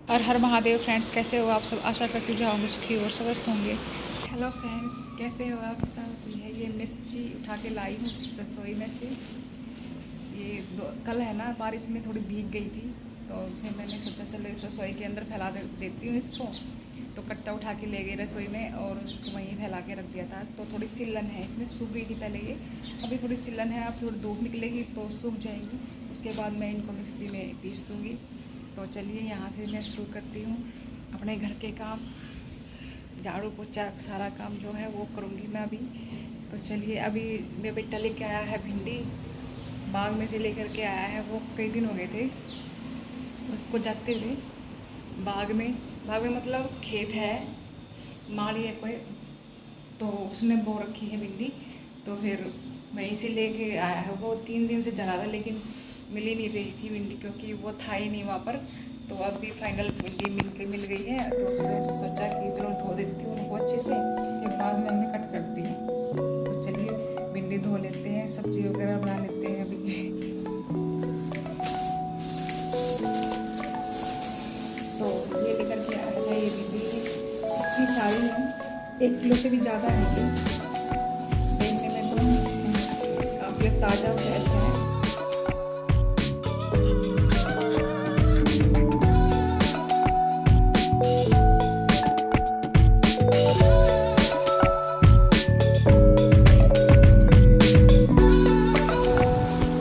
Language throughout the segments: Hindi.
और हर महादेव फ्रेंड्स, कैसे हो आप सब। आशा करती हूँ होंगे सुखी और स्वस्थ होंगे। हेलो फ्रेंड्स, कैसे हो आप सब। ये मिर्ची उठा के लाई हूँ रसोई में से। ये कल है ना, बारिश में थोड़ी भीग गई थी, तो फिर मैंने सोचा चलो इस रसोई के अंदर फैला देती हूँ इसको। तो कट्टा उठा के ले गई रसोई में और उसको वहीं फैला के रख दिया था। तो थोड़ी सिलन है इसमें, सूख गई थी पहले ये, अभी थोड़ी सिलन है। अब थोड़ी धूप निकलेगी तो सूख जाएंगी। उसके बाद मैं इनको मिक्सी में पीस दूँगी। तो चलिए यहाँ से मैं शुरू करती हूँ अपने घर के काम। झाड़ू पोछा सारा काम जो है वो करूँगी मैं अभी। तो चलिए, अभी मेरा बेटा लेके आया है भिंडी, बाग में से लेकर के आया है। वो कई दिन हो गए थे उसको जाते हुए बाग में मतलब खेत है, माली है कोई, तो उसने बो रखी है भिंडी। तो फिर वहीं से लेके आया है। वो 3 दिन से जला था लेकिन मिल ही नहीं रही थी भिंडी, क्योंकि वो था ही नहीं वहाँ पर। तो अभी फाइनल भिंडी मिल गई है। तो सोचा कि चलो धो देती हूँ उनको अच्छे से, फिर बाद में हमें कट करती हूँ। तो चलिए भिंडी धो लेते हैं, सब्जी वगैरह बना लेते हैं अभी। तो ये लेकर के आया है ये भिंडी, इतनी सारी है, 1 किलो से भी ज़्यादा है ये। देखने में तो काफ़ी ताज़ा फ्रेश है।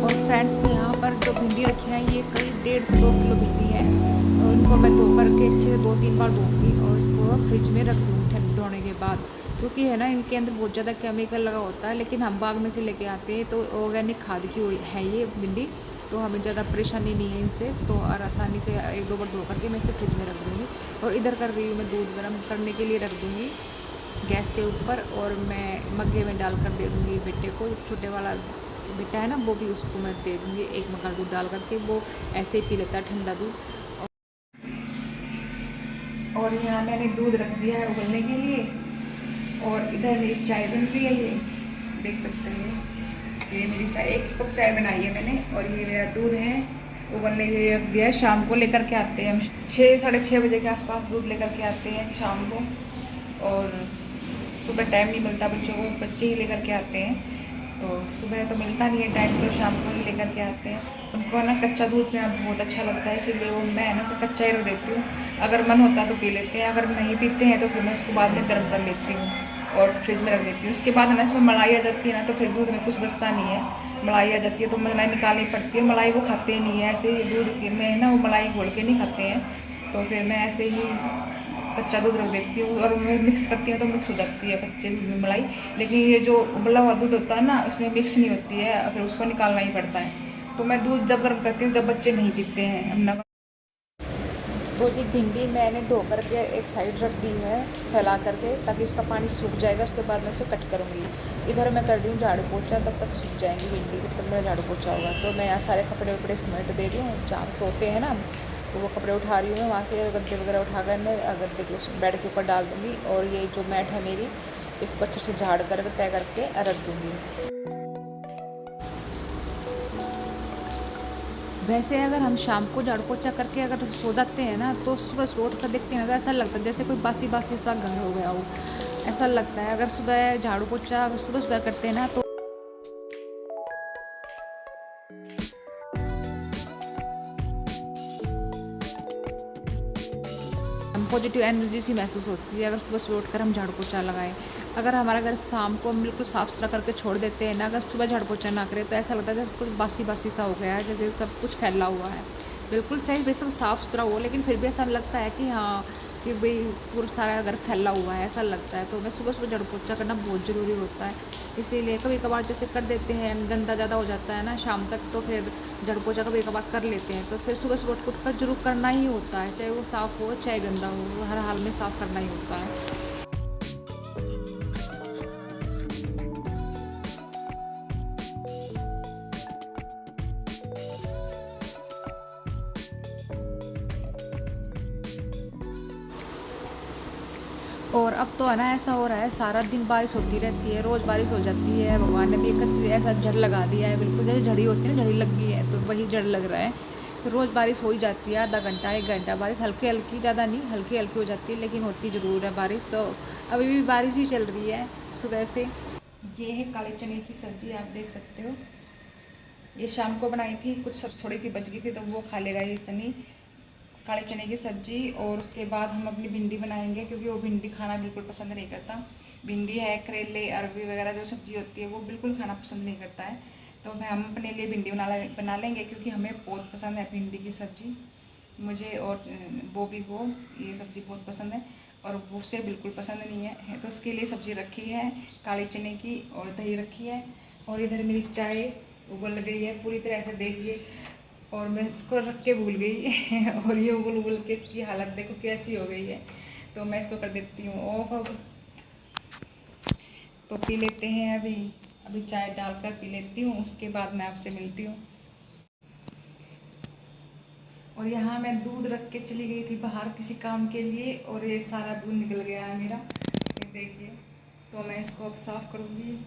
और फ्रेंड्स, यहाँ पर जो भिंडी रखी है ये करीब 1.5 से 2 किलो भिंडी है। और इनको मैं धो करके अच्छे से 2-3 बार धोऊंगी और इसको फ्रिज में रख दूँगी ठंड धोने के बाद। क्योंकि है ना, इनके अंदर बहुत ज़्यादा केमिकल लगा होता है, लेकिन हम बाग में से लेके आते हैं तो ऑर्गेनिक खाद की है ये भिंडी। तो हमें ज़्यादा परेशानी नहीं है इनसे। तो और आसानी से 1-2 बार धो करके मैं इसे फ्रिज में रख दूँगी। और इधर कर रही हूँ मैं, दूध गर्म करने के लिए रख दूँगी गैस के ऊपर, और मैं मग्गे में डाल कर दे दूँगी बेटे को। छोटे वाला बेटा है ना, वो भी उसको मैं दे दूँगी 1 मग्गा दूध डाल करके, वो ऐसे ही पी लेता है ठंडा दूध। और यहाँ मैंने दूध रख दिया है उबलने के लिए। और इधर मेरी चाय बन रही है, ये देख सकते हैं। ये मेरी चाय, 1 कप चाय बनाई है मैंने। और ये मेरा दूध है, उबलने के लिए रख दिया है। शाम को लेकर के आते हैं हम, 6-6:30 बजे के आसपास दूध लेकर के आते हैं शाम को। और सुबह टाइम नहीं मिलता बच्चों को, बच्चे ही लेकर के आते हैं। तो सुबह तो मिलता नहीं है टाइम, तो शाम को ही लेकर के आते हैं। उनको ना कच्चा दूध पीना बहुत अच्छा लगता है, इसीलिए वो मैं ना तो कच्चा ही रख देती हूँ। अगर मन होता तो पी लेते हैं, अगर नहीं पीते हैं तो फिर मैं उसको बाद में गर्म कर लेती हूँ और फ्रिज में रख देती हूँ। उसके बाद है ना, इसमें मलाई आ जाती है ना, तो फिर दूध में कुछ बचता नहीं है। मलाई आ जाती है तो मलाई निकालनी पड़ती है। मलाई वो खाते नहीं है, ऐसे ही दूध में ना वो मलाई घोल के नहीं खाते हैं। तो फिर मैं ऐसे ही कच्चा दूध रख देती हूँ और मैं मिक्स करती हूँ तो मिक्स हो जाती है कच्चे दूध में मलाई। लेकिन ये जो उबला हुआ दूध होता है ना, उसमें मिक्स नहीं होती है, फिर उसको निकालना ही पड़ता है। तो मैं दूध जब गर्म करती हूँ जब बच्चे नहीं पीते हैं अपना। तो जी भिंडी मैंने धो करके एक साइड रख दी है फैला करके, ताकि उसका पानी सूख जाएगा। उसके बाद मैं उसे कट करूँगी। इधर मैं कर रही हूँ झाड़ू पोछा, तब तक सूख जाएंगी भिंडी, जब तक मेरा झाड़ू पोछा होगा। तो मैं यहाँ सारे कपड़े वपड़े समेट दे रही हूँ, जहाँ सोते हैं ना, तो वो कपड़े उठा रही हूँ मैं वहाँ से। गद्दे वगैरह उठा कर मैं गद्दे के बेड के ऊपर डाल दूँगी। और ये जो मैट है मेरी, इसको अच्छे से झाड़ कर तय करके रख दूँगी। वैसे अगर हम शाम को झाड़ू पोछा करके अगर सो जाते हैं ना, तो सुबह सुबह उठ कर देखते हैं ना, तो ऐसा लगता है जैसे कोई बासी बासी सा घर हो गया हो, ऐसा लगता है। अगर सुबह झाड़ू पोछा अगर सुबह सुबह करते हैं ना, तो हम पॉजिटिव एनर्जी सी महसूस होती है अगर सुबह सुबह उठकर हम झाड़ू पोछा लगाएं। अगर हमारा घर शाम को हम बिल्कुल साफ़ सुथरा करके छोड़ देते हैं ना, अगर सुबह झाड़ू पोछा ना करें, तो ऐसा लगता है जैसे कुछ बासी बासी सा हो गया है, जैसे सब कुछ फैला हुआ है। बिल्कुल चाहे बेशक साफ़ सुथरा हो, लेकिन फिर भी ऐसा लगता है कि हाँ, कि भाई पूरा सारा घर फैला हुआ है, ऐसा लगता है। तो मैं सुबह सुबह झाड़ू पोछा करना बहुत ज़रूरी होता है। इसीलिए कभी कभार जैसे कर देते हैं, गंदा ज़्यादा हो जाता है ना शाम तक, तो फिर झाड़ू पोछा कभी कभार कर लेते हैं। तो फिर सुबह सुबह उठ कर जरूर करना ही होता है, चाहे वो साफ़ हो चाहे गंदा हो, वो हर हाल में साफ़ करना ही होता है। और अब तो है ना, ऐसा हो रहा है सारा दिन बारिश होती रहती है, रोज़ बारिश हो जाती है। भगवान ने भी एक ऐसा जड़ लगा दिया है, बिल्कुल जैसे झड़ी होती है ना, झड़ी लग गई है, तो वही जड़ लग रहा है। तो रोज़ बारिश हो ही जाती है, आधा घंटा 1 घंटा बारिश, हल्की हल्की, ज़्यादा नहीं, हल्की हल्की हो जाती है, लेकिन होती ज़रूर है बारिश। तो अभी भी बारिश ही चल रही है सुबह से। ये है काले चने की सब्ज़ी, आप देख सकते हो। ये शाम को बनाई थी, कुछ सब थोड़ी सी बच गई थी तो वो खा लेगा ये सनी। काले चने की सब्ज़ी, और उसके बाद हम अपनी भिंडी बनाएंगे, क्योंकि वो भिंडी खाना बिल्कुल पसंद नहीं करता। भिंडी है, करेले, अरबी वगैरह जो सब्ज़ी होती है वो बिल्कुल खाना पसंद नहीं करता है। तो हम अपने लिए भिंडी बना लेंगे, क्योंकि हमें बहुत पसंद है भिंडी की सब्ज़ी। मुझे और बॉबी को ये सब्ज़ी बहुत पसंद है, और वो उसे बिल्कुल पसंद नहीं है। तो उसके लिए सब्ज़ी रखी है काले चने की, और दही रखी है। और इधर मेरी चाय उबल गई है पूरी तरह से, देखिए। और मैं इसको रख के भूल गई और ये उबल उबल के इसकी हालत देखो कैसी हो गई है। तो मैं इसको कर देती हूँ ऑफ अब। तो पी लेते हैं अभी चाय डालकर पी लेती हूँ, उसके बाद मैं आपसे मिलती हूँ। और यहाँ मैं दूध रख के चली गई थी बाहर किसी काम के लिए, और ये सारा दूध निकल गया है मेरा, ये देखिए। तो मैं इसको अब साफ़ करूँगी।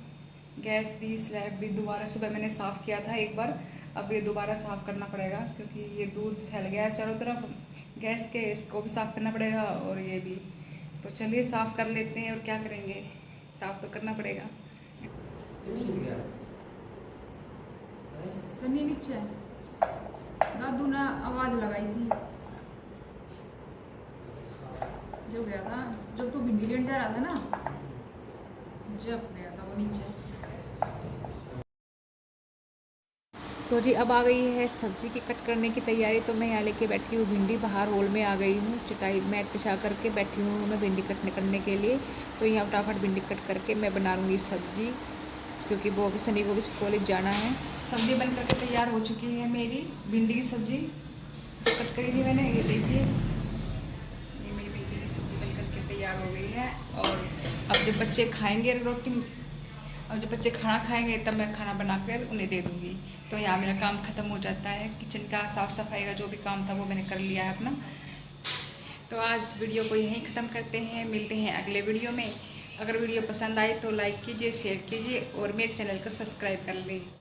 गैस भी, स्लैब भी दोबारा सुबह मैंने साफ़ किया था एक बार, अब ये दोबारा साफ़ करना पड़ेगा, क्योंकि ये दूध फैल गया है चारों तरफ गैस के, इसको भी साफ़ करना पड़ेगा और ये भी। तो चलिए साफ़ कर लेते हैं, और क्या करेंगे, साफ़ तो करना पड़ेगा। सनी नीचे दादू ने आवाज़ लगाई थी जो गया था, जब तू भिंडी लेने जा रहा था ना, जब गया था वो नीचे। तो जी अब आ गई है सब्ज़ी की कट करने की तैयारी। तो मैं यहाँ लेके बैठी हूँ भिंडी, बाहर हॉल में आ गई हूँ, चटाई मैट बिछा करके बैठी हूँ मैं भिंडी करने के लिए। तो यहाँ फटाफट भिंडी कट करके मैं बना लूँगी सब्ज़ी, क्योंकि वो भी सनी को भी कॉलेज जाना है। सब्ज़ी बन करके तैयार हो चुकी है मेरी, भिंडी की सब्ज़ी कट करी थी मैंने, ये देखिए, ये मेरी भिंडी की सब्ज़ी बन करके तैयार हो गई है। और अब जब बच्चे खाएँगे रोटी, और जब बच्चे खाना खाएंगे तब मैं खाना बनाकर उन्हें दे दूँगी। तो यहाँ मेरा काम ख़त्म हो जाता है, किचन का साफ़ सफाई का जो भी काम था वो मैंने कर लिया है अपना। तो आज वीडियो को यहीं ख़त्म करते हैं, मिलते हैं अगले वीडियो में। अगर वीडियो पसंद आए तो लाइक कीजिए, शेयर कीजिए, और मेरे चैनल को सब्सक्राइब कर लें।